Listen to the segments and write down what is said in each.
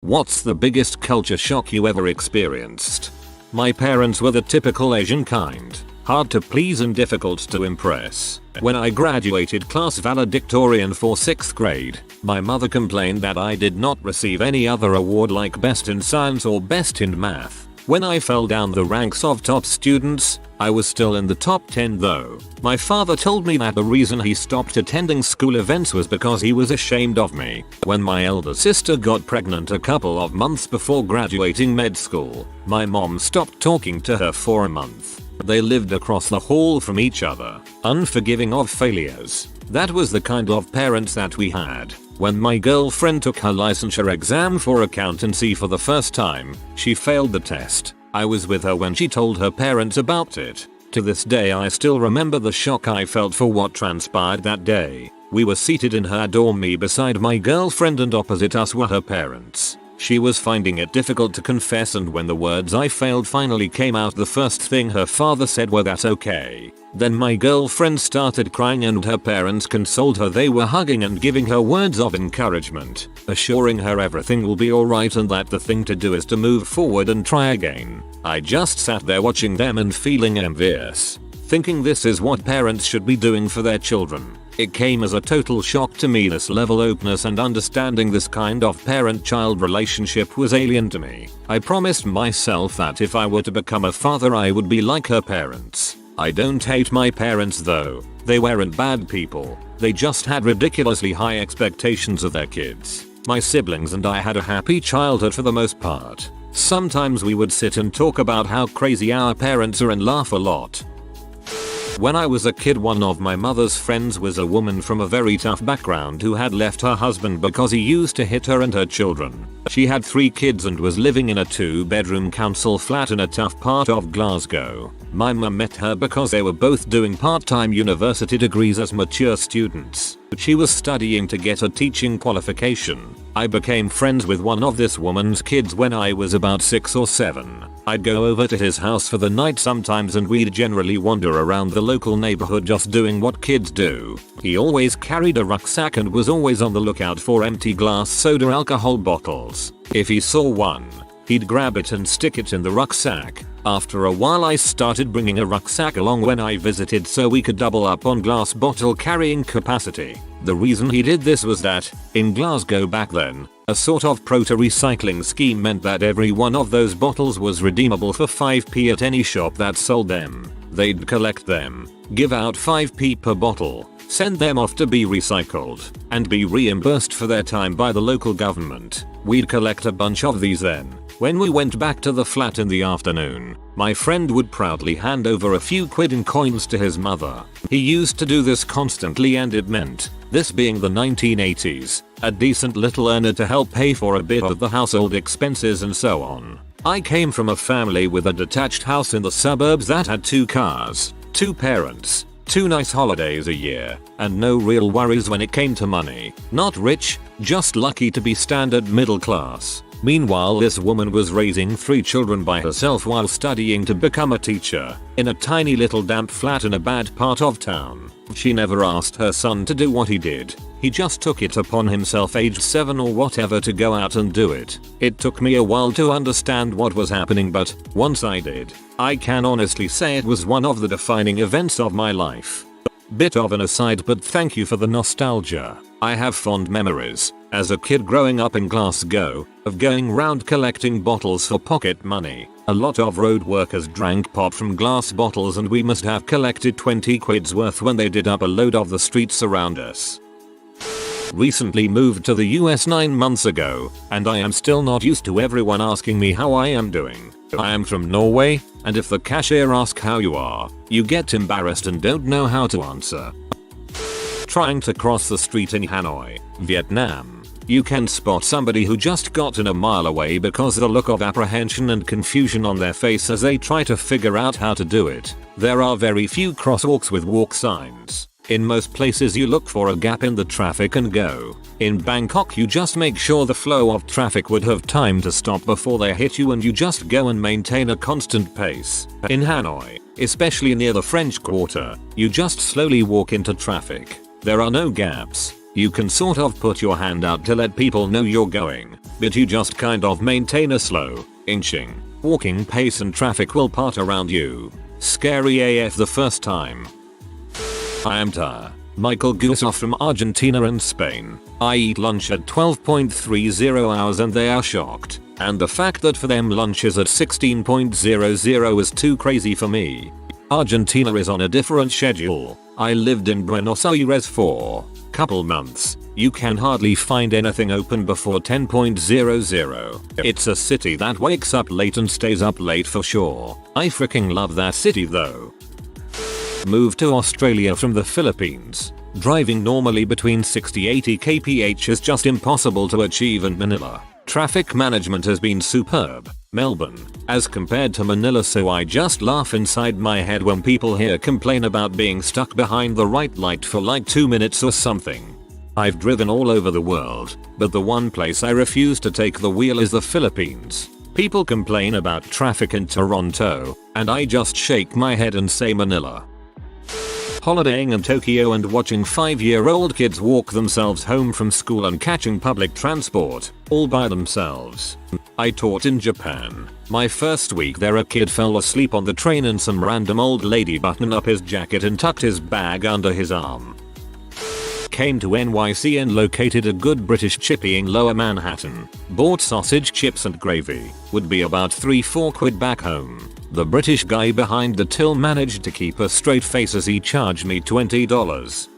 What's the biggest culture shock you ever experienced? My parents were the typical Asian kind, hard to please and difficult to impress. When I graduated class valedictorian for 6th grade, my mother complained that I did not receive any other award like best in science or best in math. When I fell down the ranks of top students, I was still in the top 10 though. My father told me that the reason he stopped attending school events was because he was ashamed of me. When my elder sister got pregnant a couple of months before graduating med school, my mom stopped talking to her for a month. They lived across the hall from each other, unforgiving of failures. That was the kind of parents that we had. When my girlfriend took her licensure exam for accountancy for the first time, she failed the test. I was with her when she told her parents about it. To this day I still remember the shock I felt for what transpired that day. We were seated in her dorm, me beside my girlfriend, and opposite us were her parents. She was finding it difficult to confess, and when the words "I failed" finally came out, the first thing her father said were "that's okay." Then my girlfriend started crying and her parents consoled her. They were hugging and giving her words of encouragement, assuring her everything will be alright and that the thing to do is to move forward and try again. I just sat there watching them and feeling envious, thinking this is what parents should be doing for their children. It came as a total shock to me. This level openness and understanding this kind of parent-child relationship was alien to me. I promised myself that if I were to become a father I would be like her parents. I don't hate my parents though. They weren't bad people. They just had ridiculously high expectations of their kids. My siblings and I had a happy childhood for the most part. Sometimes we would sit and talk about how crazy our parents are and laugh a lot. When I was a kid, one of my mother's friends was a woman from a very tough background who had left her husband because he used to hit her and her children. She had 3 kids and was living in a 2-bedroom council flat in a tough part of Glasgow. My mum met her because they were both doing part-time university degrees as mature students. She was studying to get a teaching qualification. I became friends with one of this woman's kids when I was about 6 or 7. I'd go over to his house for the night sometimes and we'd generally wander around the local neighborhood just doing what kids do. He always carried a rucksack and was always on the lookout for empty glass soda alcohol bottles. If he saw one, he'd grab it and stick it in the rucksack. After a while I started bringing a rucksack along when I visited so we could double up on glass bottle carrying capacity. The reason he did this was that, in Glasgow back then, a sort of proto-recycling scheme meant that every one of those bottles was redeemable for 5p at any shop that sold them. They'd collect them, give out 5p per bottle, send them off to be recycled, and be reimbursed for their time by the local government. We'd collect a bunch of these then. When we went back to the flat in the afternoon, my friend would proudly hand over a few quid in coins to his mother. He used to do this constantly and it meant, this being the 1980s, a decent little earner to help pay for a bit of the household expenses and so on. I came from a family with a detached house in the suburbs that had 2 cars, 2 parents, 2 nice holidays a year, and no real worries when it came to money. Not rich, just lucky to be standard middle class. Meanwhile, this woman was raising 3 children by herself while studying to become a teacher, in a tiny little damp flat in a bad part of town. She never asked her son to do what he did. He just took it upon himself aged 7 or whatever to go out and do it. It took me a while to understand what was happening, but once I did, I can honestly say it was one of the defining events of my life. Bit of an aside, but thank you for the nostalgia. I have fond memories, as a kid growing up in Glasgow, of going round collecting bottles for pocket money. A lot of road workers drank pop from glass bottles and we must have collected 20 quid's worth when they did up a load of the streets around us. Recently moved to the US 9 months ago, and I am still not used to everyone asking me how I am doing. I am from Norway, and if the cashier asks how you are, you get embarrassed and don't know how to answer. Trying to cross the street in Hanoi, Vietnam. You can spot somebody who just got in a mile away because of the look of apprehension and confusion on their face as they try to figure out how to do it. There are very few crosswalks with walk signs. In most places you look for a gap in the traffic and go. In Bangkok you just make sure the flow of traffic would have time to stop before they hit you and you just go and maintain a constant pace. In Hanoi, especially near the French Quarter, you just slowly walk into traffic. There are no gaps. You can sort of put your hand out to let people know you're going, but you just kind of maintain a slow, inching, walking pace and traffic will part around you. Scary AF the first time. I am Tar. Michael Gusoff from Argentina and Spain. I eat lunch at 12.30 hours and they are shocked. And the fact that for them lunch is at 16.00 is too crazy for me. Argentina is on a different schedule. I lived in Buenos Aires for couple months. You can hardly find anything open before 10.00. It's a city that wakes up late and stays up late for sure. I freaking love that city though. Moved to Australia from the Philippines. Driving normally between 60-80 kph is just impossible to achieve in Manila. Traffic management has been superb. Melbourne, as compared to Manila, so I just laugh inside my head when people here complain about being stuck behind the right light for like 2 minutes or something. I've driven all over the world, but the one place I refuse to take the wheel is the Philippines. People complain about traffic in Toronto, and I just shake my head and say Manila. Holidaying in Tokyo and watching 5-year-old kids walk themselves home from school and catching public transport, all by themselves. I taught in Japan. My first week there, a kid fell asleep on the train and some random old lady buttoned up his jacket and tucked his bag under his arm. Came to NYC and located a good British chippy in Lower Manhattan. Bought sausage, chips and gravy. Would be about 3-4 quid back home. The British guy behind the till managed to keep a straight face as he charged me $20.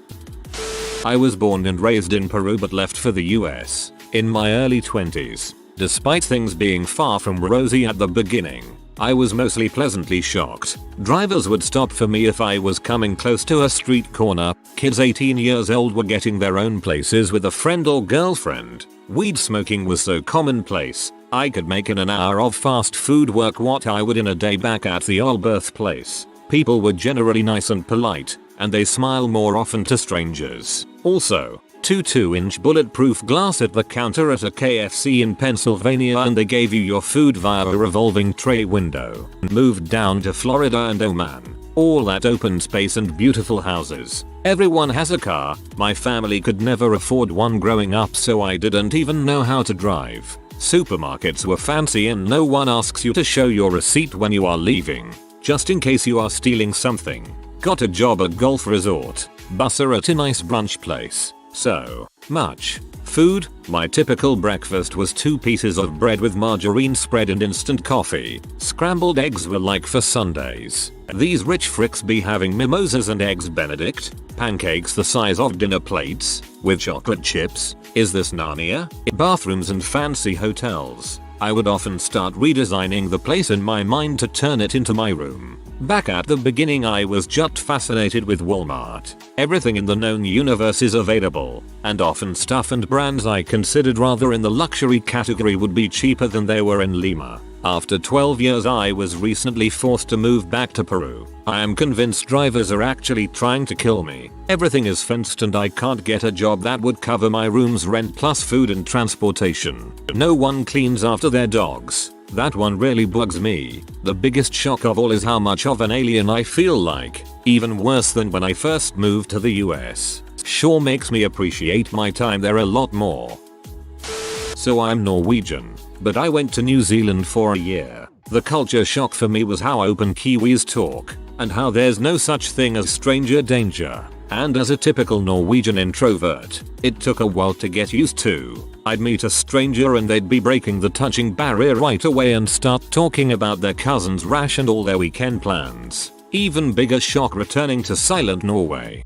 I was born and raised in Peru but left for the US in my early 20s. Despite things being far from rosy at the beginning, I was mostly pleasantly shocked. Drivers would stop for me if I was coming close to a street corner. Kids 18 years old were getting their own places with a friend or girlfriend. Weed smoking was so commonplace, I could make in an hour of fast food work what I would in a day back at the old birthplace. People were generally nice and polite, and they smile more often to strangers. Also, 2-inch bulletproof glass at the counter at a KFC in Pennsylvania, and they gave you your food via a revolving tray window. Moved down to Florida and oh man, all that open space and beautiful houses. Everyone has a car. My family could never afford one growing up, so I didn't even know how to drive. Supermarkets were fancy and no one asks you to show your receipt when you are leaving, just in case you are stealing something. Got a job at golf resort. Busser at a nice brunch place. So much food. My typical breakfast was 2 pieces of bread with margarine spread and instant coffee. Scrambled eggs were like for Sundays. These rich fricks be having mimosas and eggs benedict. Pancakes the size of dinner plates, with chocolate chips. Is this Narnia? Bathrooms and fancy hotels. I would often start redesigning the place in my mind to turn it into my room. Back at the beginning I was just fascinated with Walmart. Everything in the known universe is available, and often stuff and brands I considered rather in the luxury category would be cheaper than they were in Lima. After 12 years I was recently forced to move back to Peru. I am convinced drivers are actually trying to kill me. Everything is fenced and I can't get a job that would cover my room's rent plus food and transportation. No one cleans after their dogs. That one really bugs me. The biggest shock of all is how much of an alien I feel like. Even worse than when I first moved to the US. Sure makes me appreciate my time there a lot more. So I'm Norwegian, but I went to New Zealand for a year. The culture shock for me was how open Kiwis talk, and how there's no such thing as stranger danger. And as a typical Norwegian introvert, it took a while to get used to. I'd meet a stranger and they'd be breaking the touching barrier right away and start talking about their cousin's rash and all their weekend plans. Even bigger shock returning to silent Norway.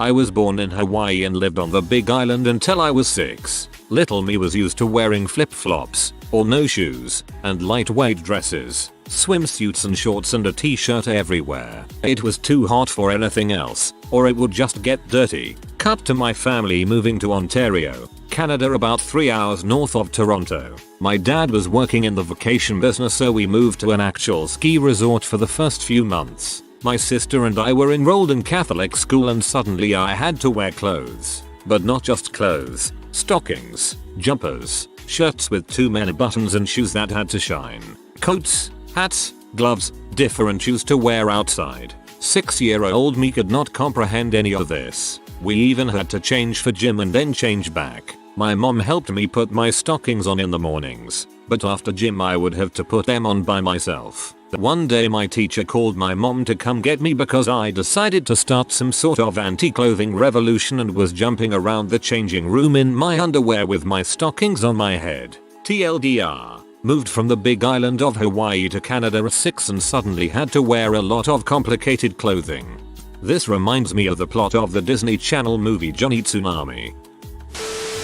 I was born in Hawaii and lived on the Big Island until I was 6. Little me was used to wearing flip-flops, or no shoes, and lightweight dresses, swimsuits and shorts and a t-shirt everywhere. It was too hot for anything else, or it would just get dirty. Cut to my family moving to Ontario, Canada, about 3 hours north of Toronto. My dad was working in the vacation business, so we moved to an actual ski resort for the first few months. My sister and I were enrolled in Catholic school and suddenly I had to wear clothes. But not just clothes. Stockings, jumpers, shirts with too many buttons and shoes that had to shine. Coats, hats, gloves, different shoes to wear outside. 6-year-old me could not comprehend any of this. We even had to change for gym and then change back. My mom helped me put my stockings on in the mornings, but after gym I would have to put them on by myself. One day my teacher called my mom to come get me because I decided to start some sort of anti-clothing revolution and was jumping around the changing room in my underwear with my stockings on my head. TLDR. Moved from the big island of Hawaii to Canada at 6 and suddenly had to wear a lot of complicated clothing. This reminds me of the plot of the Disney Channel movie Johnny Tsunami.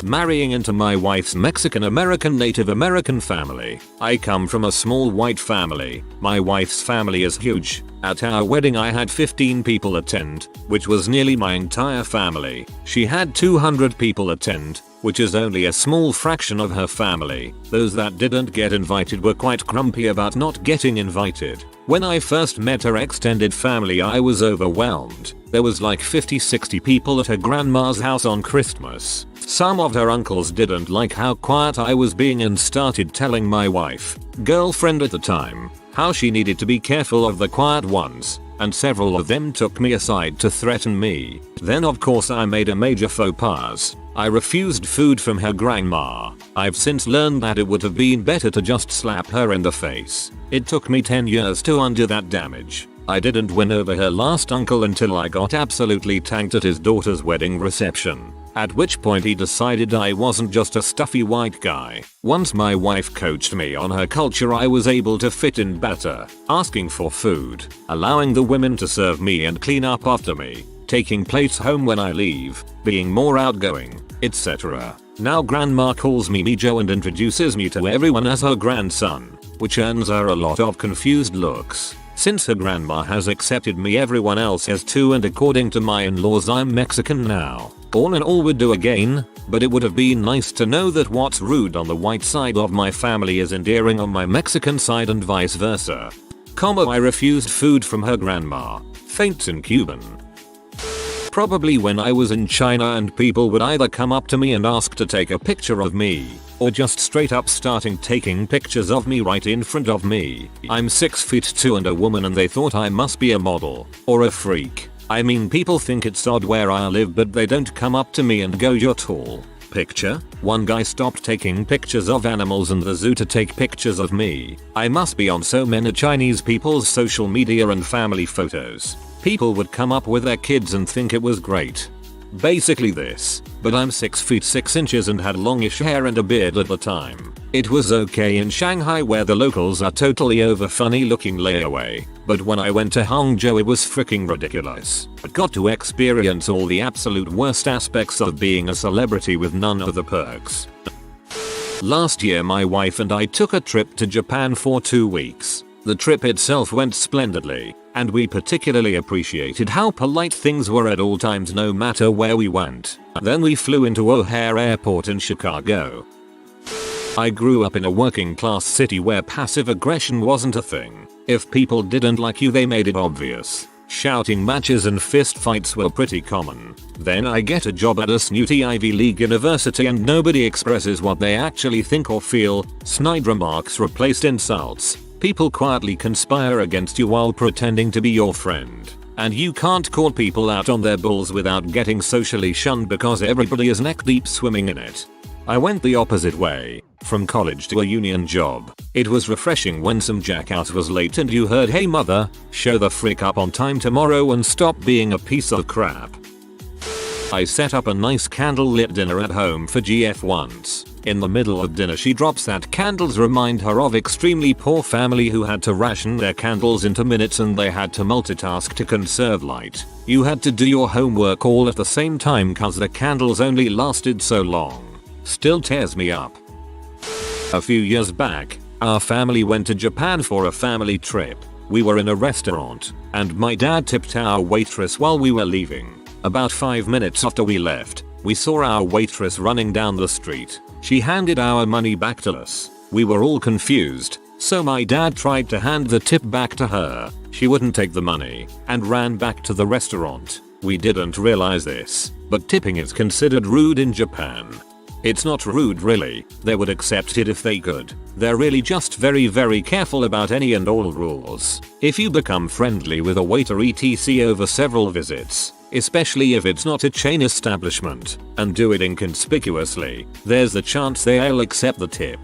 Marrying into my wife's Mexican-American Native American family. I come from a small white family. My wife's family is huge. At our wedding I had 15 people attend, which was nearly my entire family. She had 200 people attend, which is only a small fraction of her family. Those that didn't get invited were quite grumpy about not getting invited. When I first met her extended family I was overwhelmed. There was like 50-60 people at her grandma's house on Christmas. Some of her uncles didn't like how quiet I was being and started telling my wife, girlfriend at the time, how she needed to be careful of the quiet ones, and several of them took me aside to threaten me. Then of course I made a major faux pas. I refused food from her grandma. I've since learned that it would have been better to just slap her in the face. It took me 10 years to undo that damage. I didn't win over her last uncle until I got absolutely tanked at his daughter's wedding reception. At which point he decided I wasn't just a stuffy white guy. Once my wife coached me on her culture I was able to fit in better, asking for food, allowing the women to serve me and clean up after me, taking plates home when I leave, being more outgoing, etc. Now grandma calls me Mijo and introduces me to everyone as her grandson, which earns her a lot of confused looks. Since her grandma has accepted me everyone else has too, and according to my in-laws I'm Mexican now. All in all would do again, but it would have been nice to know that what's rude on the white side of my family is endearing on my Mexican side and vice versa. I refused food from her grandma. Faints in Cuban. Probably when I was in China and people would either come up to me and ask to take a picture of me, or just straight up starting taking pictures of me right in front of me. I'm 6'2" and a woman and they thought I must be a model, or a freak. I mean people think it's odd where I live but they don't come up to me and go you're tall. Picture? One guy stopped taking pictures of animals in the zoo to take pictures of me. I must be on so many Chinese people's social media and family photos. People would come up with their kids and think it was great. Basically this, but I'm 6'6" and had longish hair and a beard at the time. It was okay in Shanghai where the locals are totally over funny looking layaway, but when I went to Hangzhou it was freaking ridiculous. I got to experience all the absolute worst aspects of being a celebrity with none of the perks. Last year my wife and I took a trip to Japan for 2 weeks. The trip itself went splendidly, and we particularly appreciated how polite things were at all times no matter where we went. Then we flew into O'Hare Airport in Chicago. I grew up in a working class city where passive aggression wasn't a thing. If people didn't like you they made it obvious. Shouting matches and fist fights were pretty common. Then I get a job at a snooty Ivy League university and nobody expresses what they actually think or feel. Snide remarks replaced insults. People quietly conspire against you while pretending to be your friend. And you can't call people out on their bulls without getting socially shunned because everybody is neck deep swimming in it. I went the opposite way, from college to a union job. It was refreshing when some jackass was late and you heard hey mother, show the frick up on time tomorrow and stop being a piece of crap. I set up a nice candlelit dinner at home for GF once. In the middle of dinner she drops that candles remind her of extremely poor family who had to ration their candles into minutes and they had to multitask to conserve light. You had to do your homework all at the same time cause the candles only lasted so long. Still tears me up. A few years back, our family went to Japan for a family trip. We were in a restaurant, and my dad tipped our waitress while we were leaving. About 5 minutes after we left, we saw our waitress running down the street. She handed our money back to us. We were all confused, so my dad tried to hand the tip back to her. She wouldn't take the money, and ran back to the restaurant. We didn't realize this, but tipping is considered rude in Japan. It's not rude really, they would accept it if they could. They're really just very careful about any and all rules. If you become friendly with a waiter etc over several visits, especially if it's not a chain establishment, and do it inconspicuously. There's the chance they'll accept the tip.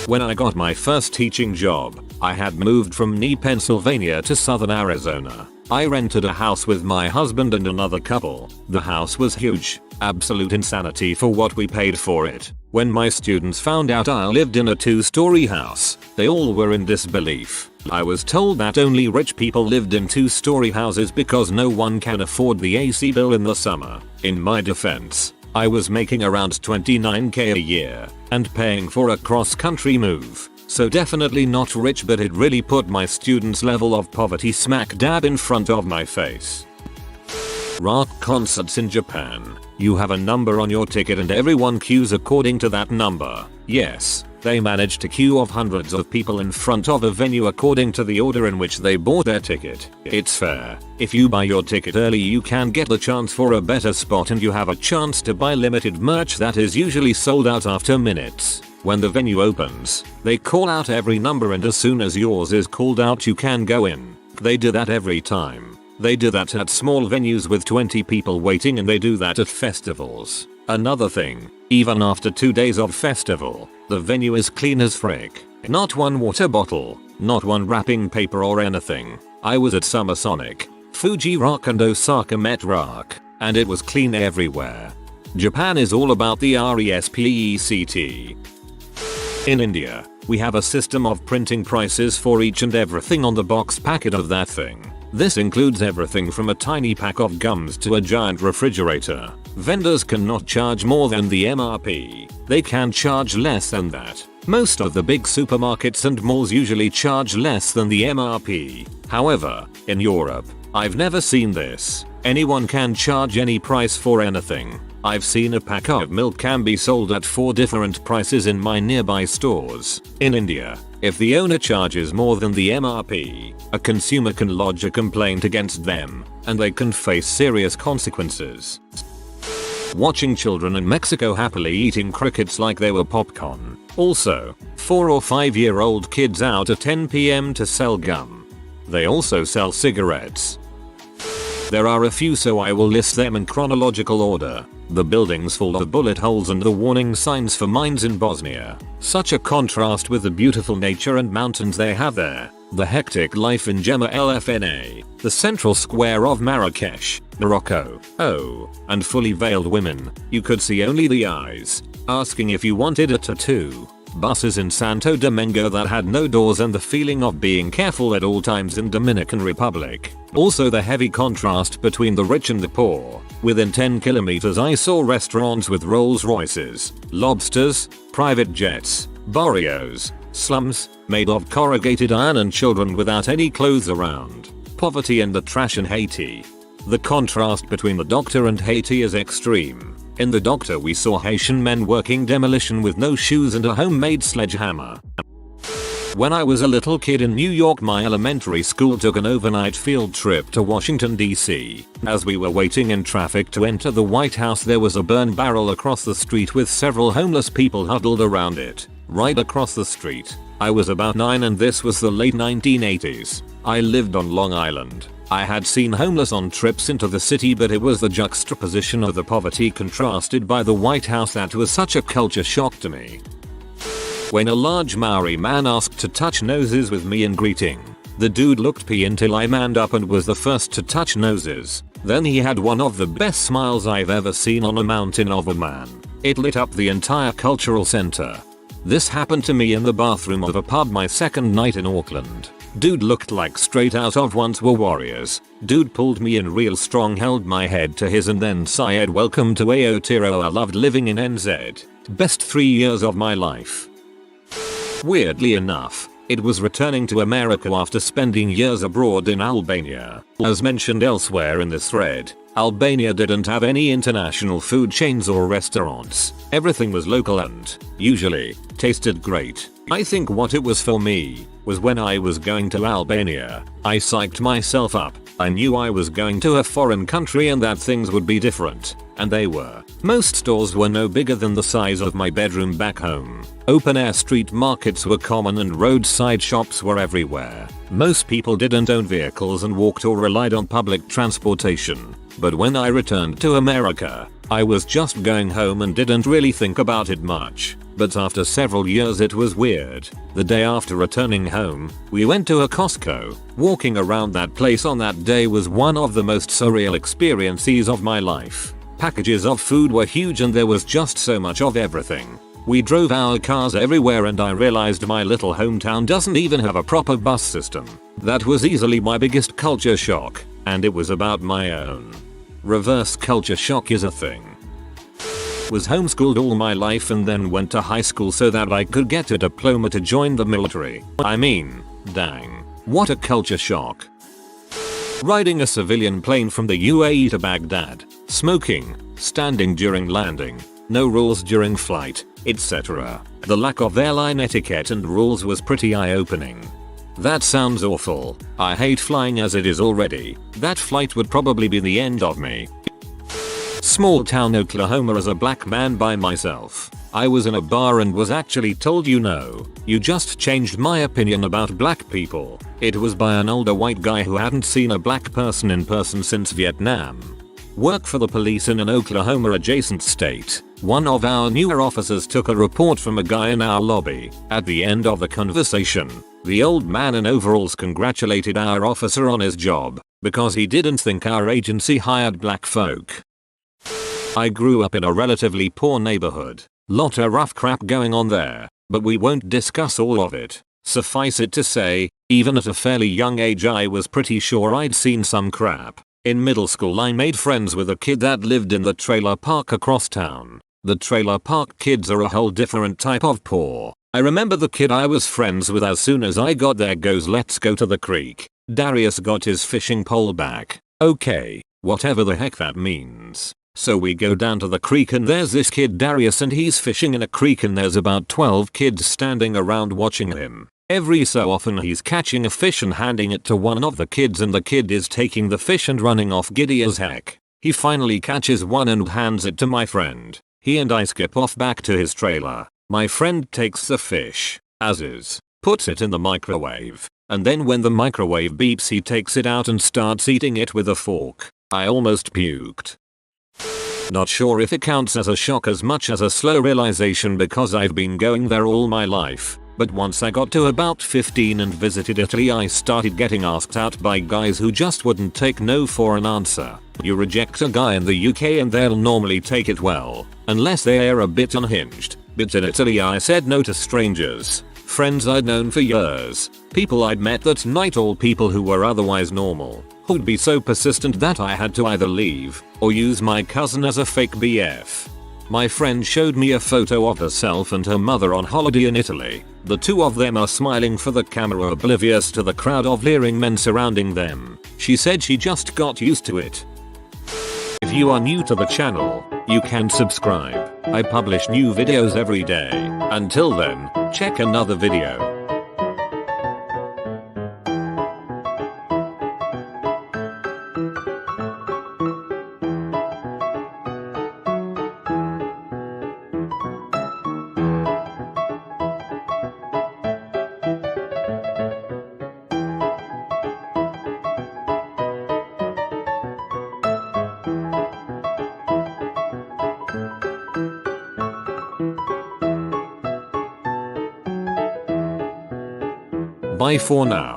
When I got my first teaching job, I had moved from New Pennsylvania to southern Arizona. I rented a house with my husband and another couple. The house was huge, absolute insanity for what we paid for it. When my students found out I lived in a 2-story house, they all were in disbelief. I was told that only rich people lived in 2-story houses because no one can afford the AC bill in the summer. In my defense, I was making around $29,000 a year and paying for a cross-country move. So definitely not rich, but it really put my students' level of poverty smack dab in front of my face. Rock concerts in Japan. You have a number on your ticket and everyone queues according to that number. Yes, they managed to queue of hundreds of people in front of a venue according to the order in which they bought their ticket. It's fair. If you buy your ticket early, you can get the chance for a better spot and you have a chance to buy limited merch that is usually sold out after minutes. When the venue opens, they call out every number and as soon as yours is called out you can go in. They do that every time. They do that at small venues with 20 people waiting, and they do that at festivals. Another thing, even after 2 days of festival, the venue is clean as frick. Not one water bottle, not one wrapping paper or anything. I was at Summer Sonic, Fuji Rock and Osaka Met Rock, and it was clean everywhere. Japan is all about the respect. In India, we have a system of printing prices for each and everything on the box packet of that thing. This includes everything from a tiny pack of gums to a giant refrigerator. Vendors cannot charge more than the MRP. They can charge less than that. Most of the big supermarkets and malls usually charge less than the MRP. However, in Europe, I've never seen this. Anyone can charge any price for anything. I've seen a pack of milk can be sold at 4 different prices in my nearby stores. In India, if the owner charges more than the MRP, a consumer can lodge a complaint against them, and they can face serious consequences. Watching children in Mexico happily eating crickets like they were popcorn. Also, 4 or 5-year-old kids out at 10 p.m. to sell gum. They also sell cigarettes. There are a few, so I will list them in chronological order. The buildings full of bullet holes and the warning signs for mines in Bosnia. Such a contrast with the beautiful nature and mountains they have there. The hectic life in Gemma LFNA. The central square of Marrakesh, Morocco. Oh, and fully veiled women. You could see only the eyes. Asking if you wanted a tattoo. Buses in Santo Domingo that had no doors, and the feeling of being careful at all times in Dominican Republic. Also the heavy contrast between the rich and the poor. Within 10 kilometers I saw restaurants with Rolls Royces, lobsters, private jets, barrios, slums, made of corrugated iron, and children without any clothes around. Poverty and the trash in Haiti. The contrast between the doctor and Haiti is extreme. In the doctor we saw Haitian men working demolition with no shoes and a homemade sledgehammer. When I was a little kid in New York, my elementary school took an overnight field trip to Washington, D.C. As we were waiting in traffic to enter the White House, there was a burn barrel across the street with several homeless people huddled around it. Right across the street. I was about 9 and this was the late 1980s. I lived on Long Island. I had seen homeless on trips into the city, but it was the juxtaposition of the poverty contrasted by the White House that was such a culture shock to me. When a large Maori man asked to touch noses with me in greeting, the dude looked pee until I manned up and was the first to touch noses. Then he had one of the best smiles I've ever seen on a mountain of a man. It lit up the entire cultural center. This happened to me in the bathroom of a pub my second night in Auckland. Dude looked like straight out of Once Were Warriors. Dude pulled me in real strong, held my head to his and then sighed, "Welcome to Aotearoa. I loved living in NZ. Best 3 years of my life." Weirdly enough, it was returning to America after spending years abroad in Albania. As mentioned elsewhere in this thread, Albania didn't have any international food chains or restaurants. Everything was local and, usually, tasted great. I think what it was for me was when I was going to Albania, I psyched myself up. I knew I was going to a foreign country and that things would be different. And they were. Most stores were no bigger than the size of my bedroom back home. Open air street markets were common and roadside shops were everywhere. Most people didn't own vehicles and walked or relied on public transportation. But when I returned to America, I was just going home and didn't really think about it much. But after several years it was weird. The day after returning home, we went to a Costco. Walking around that place on that day was one of the most surreal experiences of my life. Packages of food were huge and there was just so much of everything. We drove our cars everywhere and I realized my little hometown doesn't even have a proper bus system. That was easily my biggest culture shock, and it was about my own. Reverse culture shock is a thing. Was homeschooled all my life and then went to high school so that I could get a diploma to join the military. I mean, dang. What a culture shock. Riding a civilian plane from the UAE to Baghdad. Smoking. Standing during landing. No rules during flight, etc. The lack of airline etiquette and rules was pretty eye-opening. That sounds awful. I hate flying as it is already. That flight would probably be the end of me. Small town Oklahoma as a black man by myself. I was in a bar and was actually told, you just changed my opinion about black people. It was by an older white guy who hadn't seen a black person in person since Vietnam. Work for the police in an Oklahoma adjacent state. One of our newer officers took a report from a guy in our lobby. At the end of the conversation, the old man in overalls congratulated our officer on his job because he didn't think our agency hired black folk. I grew up in a relatively poor neighborhood. Lot of rough crap going on there, but we won't discuss all of it. Suffice it to say, even at a fairly young age I was pretty sure I'd seen some crap. In middle school I made friends with a kid that lived in the trailer park across town. The trailer park kids are a whole different type of poor. I remember the kid I was friends with as soon as I got there goes, let's go to the creek. Darius got his fishing pole back. Okay, whatever the heck that means. So we go down to the creek and there's this kid Darius and he's fishing in a creek and there's about 12 kids standing around watching him. Every so often he's catching a fish and handing it to one of the kids and the kid is taking the fish and running off giddy as heck. He finally catches one and hands it to my friend. He and I skip off back to his trailer. My friend takes the fish, as is, puts it in the microwave, and then when the microwave beeps he takes it out and starts eating it with a fork. I almost puked. Not sure if it counts as a shock as much as a slow realization because I've been going there all my life. But once I got to about 15 and visited Italy I started getting asked out by guys who just wouldn't take no for an answer. You reject a guy in the UK and they'll normally take it well, unless they're a bit unhinged. But in Italy I said no to strangers, friends I'd known for years, people I'd met that night, all people who were otherwise normal, who'd be so persistent that I had to either leave or use my cousin as a fake BF. My friend showed me a photo of herself and her mother on holiday in Italy. The two of them are smiling for the camera, oblivious to the crowd of leering men surrounding them. She said she just got used to it. If you are new to the channel, you can subscribe. I publish new videos every day. Until then, check another video. Bye for now.